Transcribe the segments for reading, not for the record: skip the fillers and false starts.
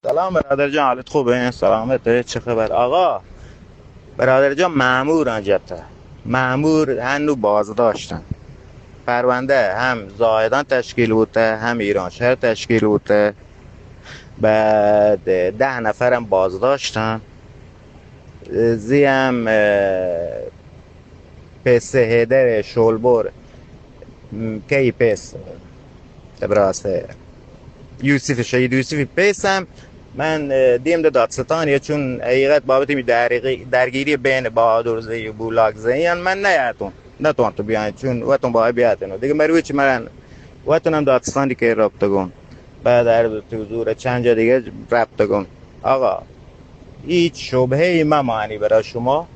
سلام برادر جان، حالت خوبه؟ سلامته؟ چه خبر آقا؟ برادر جان مامورن جبته. مامور هنو بازداشتن. پرونده هم زاهدان تشکیل بوده هم ایران شهر تشکیل بوده. بعد 10 نفرم بازداشتن. زیم پس هیدر شلبور کی پس براسه یوسف شهید یوسفی پیسم. من دیم ده دادستانیه چون حقیقت بابت می درگیری بین بهادرزی و بولاکزی من نیاتون نتوان تو بیاین چون وقتون باید بیاتون دیگه مروی چی مرن وقتون هم دادستانی که رابطه گون بعد در تو زور چند جا دیگه رابطه گون. آقا هیچ شبهه ای ممانی برای شما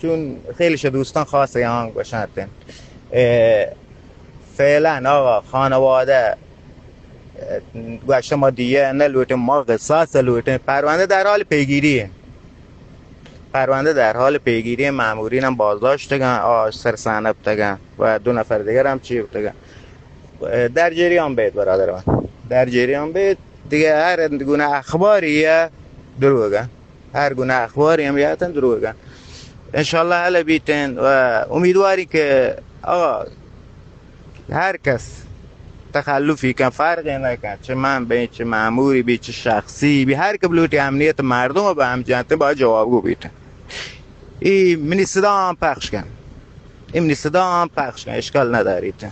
چون خیلیش دوستان خاصه یهان باشن. فعلا آقا خانواده گوشت ما دیگه نلوتیم، ما قصاص لوتیم. پرونده در حال پیگیریه. پرونده در حال پیگیری. مامورین هم بازداشت تگن، سرسنب تگن و 2 نفر دیگر هم چی تگن. در جریان بید برادر من، در جریان بید دیگه. هر گونه اخباریه دروگه، هر گونه اخباری هم یادتن دروگه. انشالله حل بیتن و امیدواری که آقا هر کس تخلفی کن فرقی نکن، چه من به چه ماموری بی چه شخصی بی، هر که بلوتی امنیت مردم رو به هم جنته باید جوابگو بیتن. این منی صدا هم پخش کن، این منی صدا هم پخش کن، اشکال نداریتن.